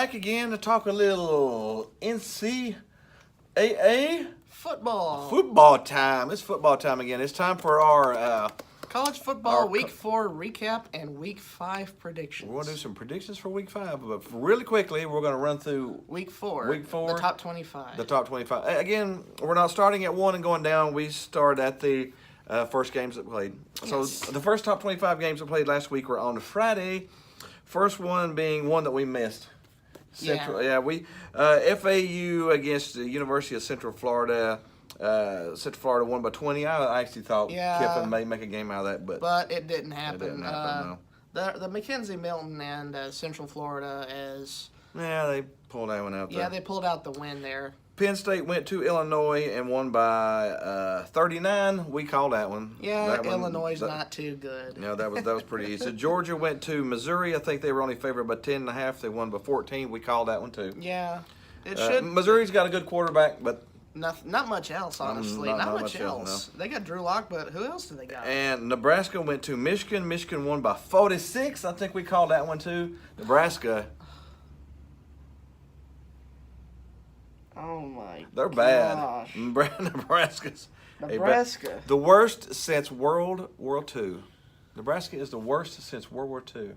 back again to talk a little NCAA Football time. It's football time again. It's time for our college football Week 4 recap and Week 5 predictions. we're going to do some predictions for Week 5, but really quickly, we're going to run through Week 4. The top 25. The top 25. Again, we're not starting at 1 and going down. We start at the first games that played. Yes. So the first top 25 games that played last week were on Friday. First one being one that we missed. We FAU against the University of Central Florida. Central Florida won by 20. I actually thought Kiffin may make a game out of that, but it didn't happen. It didn't happen, no. The Mackenzie Milton and Central Florida they pulled that one out there. Yeah, they pulled out the win there. Penn State went to Illinois and won by 39. We called that one. Yeah, Illinois is not too good. No, that was pretty easy. So Georgia went to Missouri. I think they were only favored by 10.5. They won by 14. We called that one too. Yeah, it should. Missouri's got a good quarterback, but not much else, honestly. Not much else. No. They got Drew Lock, but who else do they got? And Nebraska went to Michigan. Michigan won by 46. I think we called that one too. Nebraska. Oh my! They're bad. Nebraska's Nebraska. The worst since World War II. Nebraska is the worst since World War II.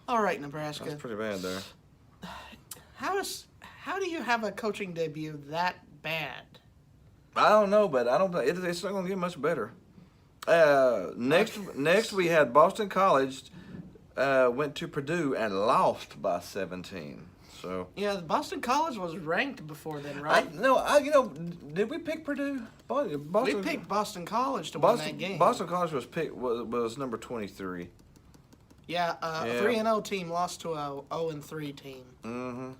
All right, Nebraska. That's pretty bad there. How do you have a coaching debut that bad? I don't know, but it's not going to get much better. Next we had Boston College went to Purdue and lost by 17. So yeah, Boston College was ranked before then, right? Did we pick Purdue? We picked Boston College to win that game. Boston College was number 23. Yeah, 3-0 team lost to a 0-3 team. Mm-hmm.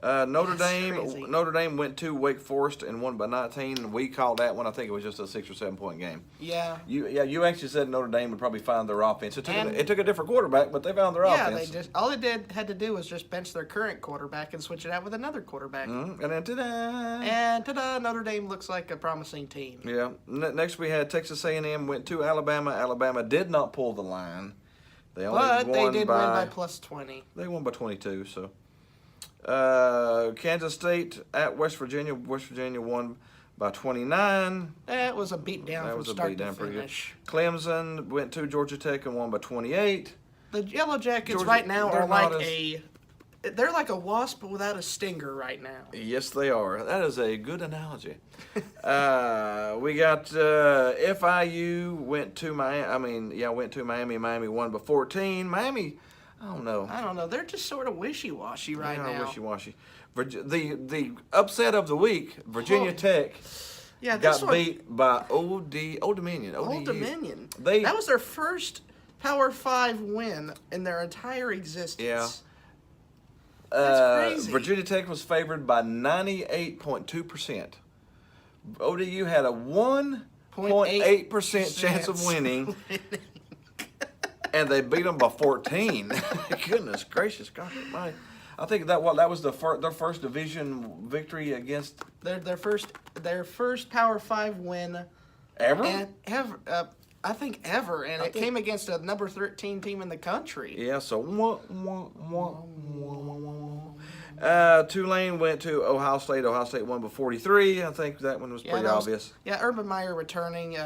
Notre Dame went to Wake Forest and won by 19. And we called that one. I think it was just a 6 or 7 point game. Yeah. You actually said Notre Dame would probably find their offense. It took a different quarterback, but they found their offense. Yeah, all they had to do was just bench their current quarterback and switch it out with another quarterback. Mm-hmm. And then ta-da! And ta-da! Notre Dame looks like a promising team. Yeah. Next we had Texas A&M went to Alabama. Alabama did not pull the line. They did win by plus 20. They won by 22. So. Kansas State at West Virginia. West Virginia won by 29. That was a beatdown from start to finish. Clemson went to Georgia Tech and won by 28. The Yellow Jackets right now are they're like a wasp without a stinger right now. Yes, they are. That is a good analogy. We got FIU went to Miami. Miami won by 14. Miami. I don't know. They're just sort of wishy-washy right now. Wishy-washy. The upset of the week, Virginia Tech got beat by Old Dominion. Old Dominion. That was their first Power 5 win in their entire existence. Yeah. That's crazy. Virginia Tech was favored by 98.2%. ODU had a 1.8% chance of winning. And they beat them by 14. Goodness gracious, gosh almighty! I think that was their first division victory against their first Power 5 win ever. I think ever, and it came against a number 13 team in the country. Yeah, so Tulane went to Ohio State. Ohio State won by 43. I think that one was pretty obvious. Urban Meyer returning.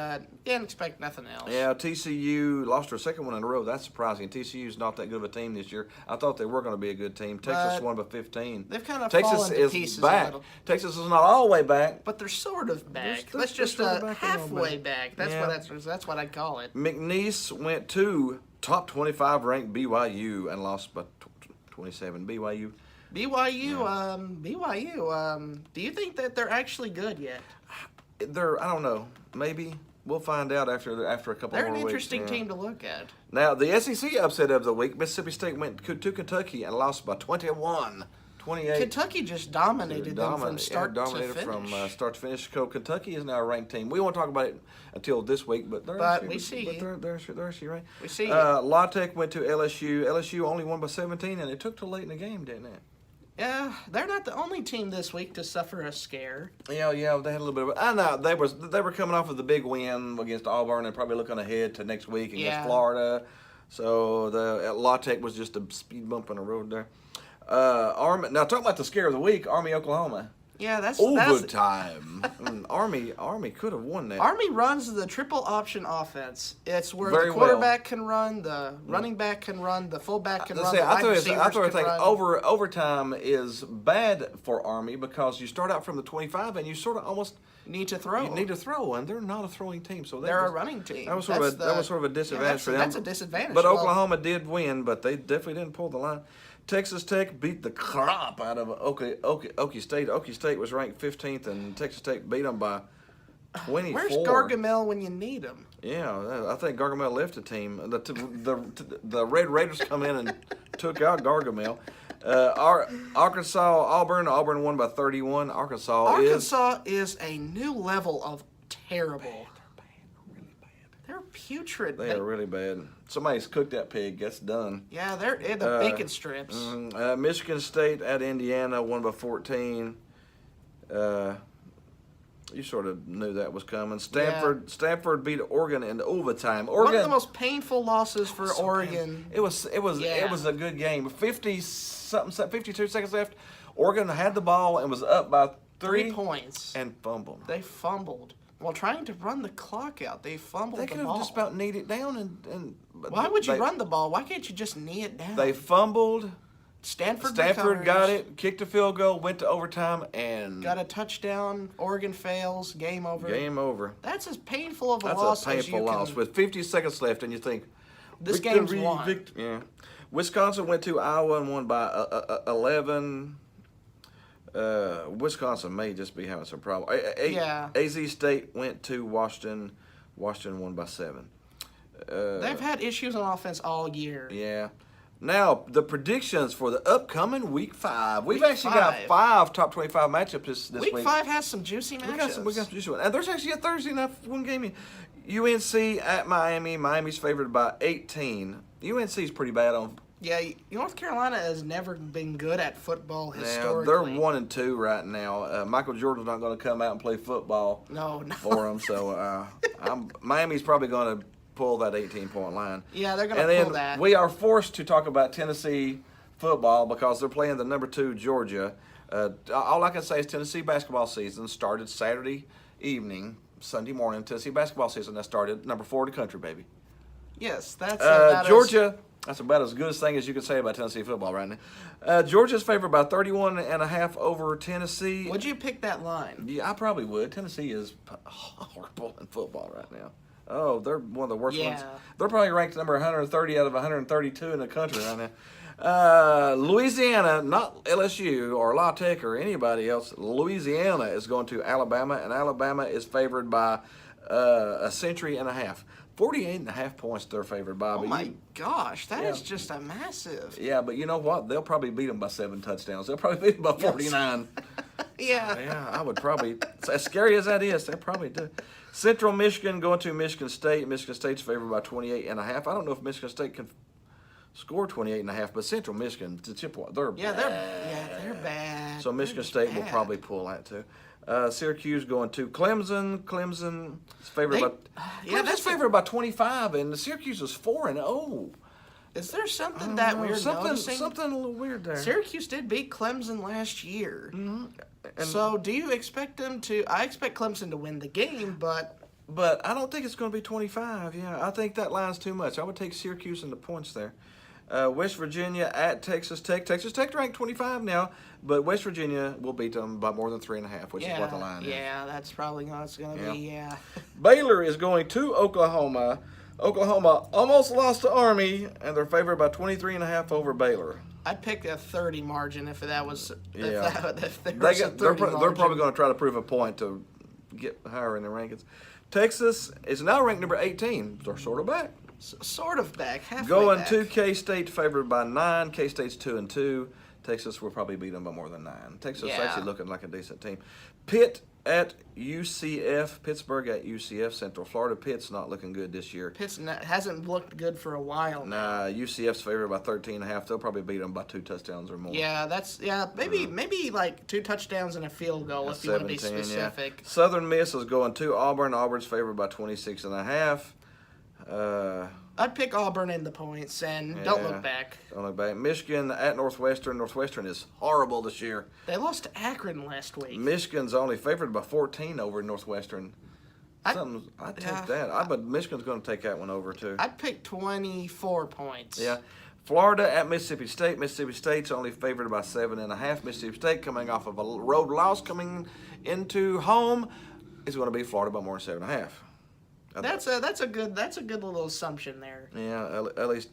Didn't expect nothing else. Yeah, TCU lost their second one in a row. That's surprising. TCU's not that good of a team this year. I thought they were going to be a good team. Texas won by 15. They've kind of fallen to pieces back. A little. Texas is not all the way back, but they're sort of back. That's just halfway back. That's what I'd call it. McNeese went to top 25 ranked BYU and lost by 27. BYU. Do you think that they're actually good yet? I don't know. Maybe. We'll find out after a couple more weeks. They're an interesting team to look at. Now, the SEC upset of the week, Mississippi State went to Kentucky and lost by 21. 28. Kentucky just dominated them from start to finish. From start to finish. So Kentucky is now a ranked team. We won't talk about it until this week, but they're actually right. We see. La Tech went to LSU. LSU only won by 17, and it took till late in the game, didn't it? Yeah, they're not the only team this week to suffer a scare. Yeah, they had a little bit of. I know they were coming off of the big win against Auburn and probably looking ahead to next week against Florida. So the La Tech was just a speed bump on the road there. Army. Now talking about the scare of the week, Army, Oklahoma. Yeah, that's overtime. Army could have won that. Army runs the triple option offense. It's where Very the quarterback can run, the running back can run, the fullback can run, the wide receivers can run. Overtime is bad for Army because you start out from the 25 and you sort of almost need to throw. You need to throw, and they're not a throwing team, so they're a running team. That was sort of a disadvantage for them. That's a disadvantage. But Oklahoma did win, but they definitely didn't pull the line. Texas Tech beat the crap out of Okie State. Okie State was ranked 15th, and Texas Tech beat them by 24. Where's Gargamel when you need him? Yeah, I think Gargamel left the team. The Red Raiders come in and took out Gargamel. Arkansas, Auburn won by 31. Arkansas is a new level of terrible. They're putrid. They are really bad. Somebody's cooked that pig. That's done. Yeah, they're in the bacon strips. Michigan State at Indiana won by 14. You sort of knew that was coming. Stanford beat Oregon in overtime. One of the most painful losses for Oregon. It was a good game. 52 seconds left. Oregon had the ball and was up by 3 points and fumbled. They fumbled. While trying to run the clock out, they fumbled the ball. They could have just about kneed it down and why would you run the ball? Why can't you just knee it down? They fumbled. Stanford got it, kicked a field goal, went to overtime, and got a touchdown. Oregon fails. Game over. Game over. That's as painful of a loss as you can. That's a painful loss with 50 seconds left, and you think this game's won. Yeah. Wisconsin went to Iowa and won by 11. Wisconsin may just be having some problem. AZ State went to Washington. Washington won by 7. They've had issues on offense all year. Yeah. Now, the predictions for the upcoming Week 5. We've actually got 5 top 25 matchups this week. Week 5 has some juicy matchups. We got some juicy ones. And there's actually a Thursday night one game. UNC at Miami. Miami's favored by 18. UNC's pretty bad on. Yeah, North Carolina has never been good at football historically. They're 1-2 right now. Michael Jordan's not going to come out and play football for them. So Miami's probably going to pull that 18-point line. Yeah, they're going to pull that. We are forced to talk about Tennessee football because they're playing the number 2 Georgia. All I can say is Tennessee basketball season started Saturday evening, Sunday morning. Tennessee basketball season that started number 4 in the country, baby. Yes, that's Georgia. That's about as good a thing as you can say about Tennessee football right now. Georgia's favored by 31.5 over Tennessee. Would you pick that line? Yeah, I probably would. Tennessee is horrible in football right now. Oh, they're one of the worst ones. They're probably ranked number 130 out of 132 in the country right now. Louisiana, not LSU or La Tech or anybody else. Louisiana is going to Alabama, and Alabama is favored by a century and a half. 48.5 points they're favored by. Oh, my gosh. That is just a massive. Yeah, but you know what? They'll probably beat them by 7 touchdowns. They'll probably beat them by 49. Yeah, I would probably. As scary as that is, they'll probably do. Central Michigan going to Michigan State. Michigan State's favored by 28.5. I don't know if Michigan State can score 28.5, but Central Michigan, they're bad. So Michigan State will probably pull that too. Syracuse going to Clemson. Clemson is favored that's favored by 25, and Syracuse is 4-0. Is there something that we're noticing? Something a little weird there. Syracuse did beat Clemson last year. Mm-hmm. So do you expect them to? I expect Clemson to win the game, but I don't think it's going to be 25. Yeah, I think that line's too much. I would take Syracuse in the points there. West Virginia at Texas Tech. Texas Tech ranked 25 now, but West Virginia will beat them by more than 3.5, which is what the line is. Yeah, that's probably what it's going to be, Baylor is going to Oklahoma. Oklahoma almost lost to Army, and they're favored by 23.5 over Baylor. I'd pick a 30 margin if that was. They're probably going to try to prove a point to get higher in the rankings. Texas is now ranked number 18. They're sort of back. Sort of back. Halfway Going back. to K-State favored by 9. K-State's 2-2. Texas will probably beat them by more than 9. Texas is actually looking like a decent team. Pitt at UCF. Pittsburgh at UCF. Central Florida. Pitt's not looking good this year. Pitt hasn't looked good for a while now. UCF's favored by 13.5. They'll probably beat them by 2 touchdowns or more. Yeah, maybe like 2 touchdowns and a field goal if you want to be specific. Southern Miss is going to Auburn. Auburn's favored by 26.5. I'd pick Auburn in the points, and don't look back. Don't look back. Michigan at Northwestern. Northwestern is horrible this year. They lost to Akron last week. Michigan's only favored by 14 over Northwestern. I'd take that. But Michigan's going to take that one over, too. I'd pick 24 points. Yeah. Florida at Mississippi State. Mississippi State's only favored by 7.5. Mississippi State coming off of a road loss coming into home is going to be Florida by more than 7.5. That's a good little assumption there. Yeah, at least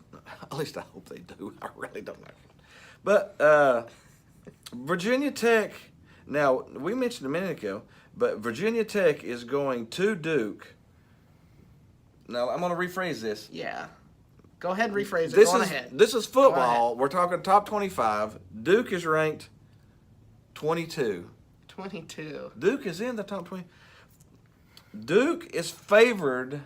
I hope they do. I really don't know. But Virginia Tech. Now we mentioned a minute ago, but Virginia Tech is going to Duke. Now I'm going to rephrase this. Yeah, go ahead and rephrase it. Go on ahead. This is football. We're talking top 25. Duke is ranked 22. 22. Duke is in the top 20. Duke is favored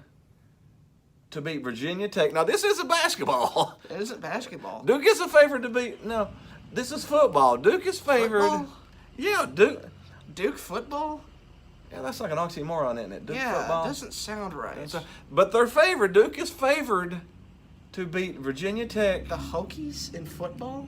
to beat Virginia Tech. Now, this isn't basketball. It isn't basketball. Duke is a favorite to beat. No, this is football. Duke is favored. Football? Yeah, Duke. Duke football? Yeah, that's like an oxymoron, isn't it? Duke yeah, football. It doesn't sound right. But they're favored. Duke is favored to beat Virginia Tech. The Hokies in football?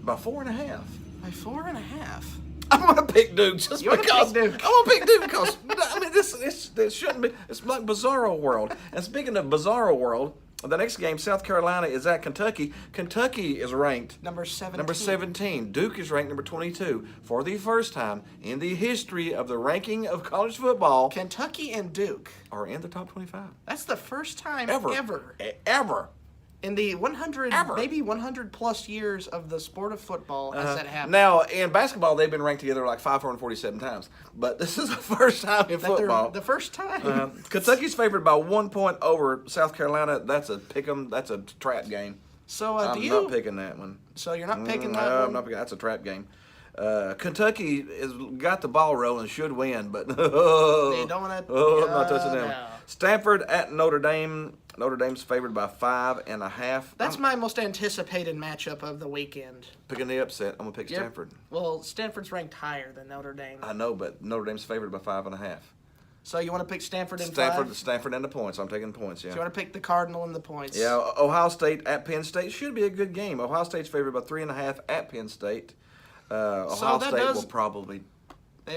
By 4.5. By 4.5. I'm gonna pick Duke just because. Pick Duke. I'm gonna pick Duke because I mean this shouldn't be. It's like Bizarro World. And speaking of Bizarro World, the next game, South Carolina is at Kentucky. Kentucky is ranked number 17. Number 17. Duke is ranked number 22 for the first time in the history of the ranking of college football. Kentucky and Duke are in the top 25. That's the first time ever. In the 100, maybe 100 plus years of the sport of football has that happened. Now, in basketball, they've been ranked together like 547 times. But this is the first time in football. The first time. Kentucky's favored by 1 point over South Carolina. That's a pick 'em. That's a trap game. So I'm not picking that one. So you're not picking that one? I'm not picking. That's a trap game. Kentucky has got the ball rolling, should win, but they don't want to. I'm not touching them. No. Stanford at Notre Dame. Notre Dame's favored by 5.5. That's my most anticipated matchup of the weekend. Picking the upset. I'm gonna pick Stanford. Well, Stanford's ranked higher than Notre Dame. I know, but Notre Dame's favored by 5.5. So you want to pick Stanford in 5? Stanford and the points. I'm taking points. Yeah. So you want to pick the Cardinal and the points? Yeah. Ohio State at Penn State should be a good game. Ohio State's favored by 3.5 at Penn State. Ohio State will probably.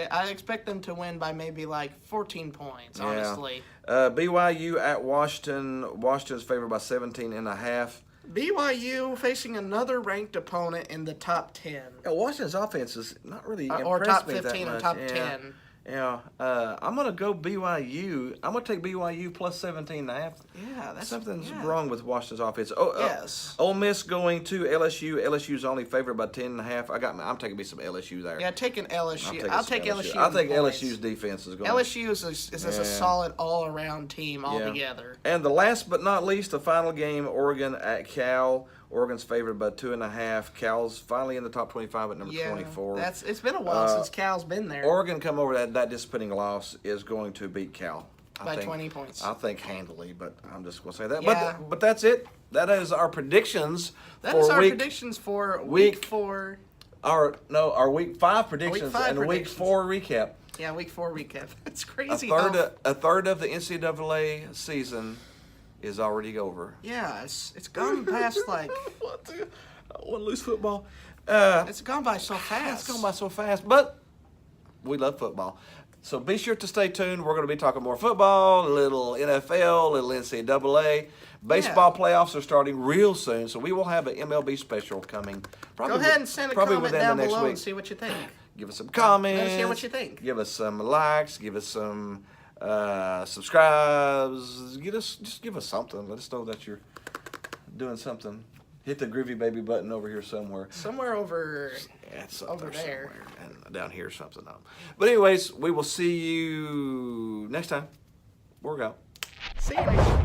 I expect them to win by maybe like 14 points, honestly. BYU at Washington. Washington's favored by 17.5. BYU facing another ranked opponent in the top 10. Yeah, Washington's offense is not really impressed or top me 15 that or much. top 10. Yeah, I'm gonna go BYU. I'm gonna take BYU plus 17.5. Yeah, something's wrong with Washington's offense. Yes. Ole Miss going to LSU. LSU's only favored by 10.5. I'm taking me some LSU there. Yeah, taking LSU. I'll take LSU. I think LSU's defense is going. LSU is a solid all-around team altogether. And the last but not least, the final game, Oregon at Cal. Oregon's favored by 2.5. Cal's finally in the top 25 at number 24. It's been a while since Cal's been there. Oregon come over that disappointing loss is going to beat Cal. By 20 points. I think handily, but I'm just going to say that. Yeah. But that's it. That is our predictions. Predictions for week 4. Our week 5 predictions and week 4 recap. Yeah, week 4 recap. It's crazy. A third of the NCAA season is already over. Yeah, it's gone past like. I want to lose football. It's gone by so fast. It's gone by so fast, but we love football. So be sure to stay tuned. We're going to be talking more football, a little NFL, a little NCAA. Baseball playoffs are starting real soon, so we will have an MLB special coming. Go ahead and send a comment down below and see what you think. Give us some comments. Let us hear what you think. Give us some likes. Give us some subscribes. Just give us something. Let us know that you're doing something. Hit the groovy baby button over here somewhere. Somewhere over there. And down here something. But anyways, we will see you next time. We're out. See you next time.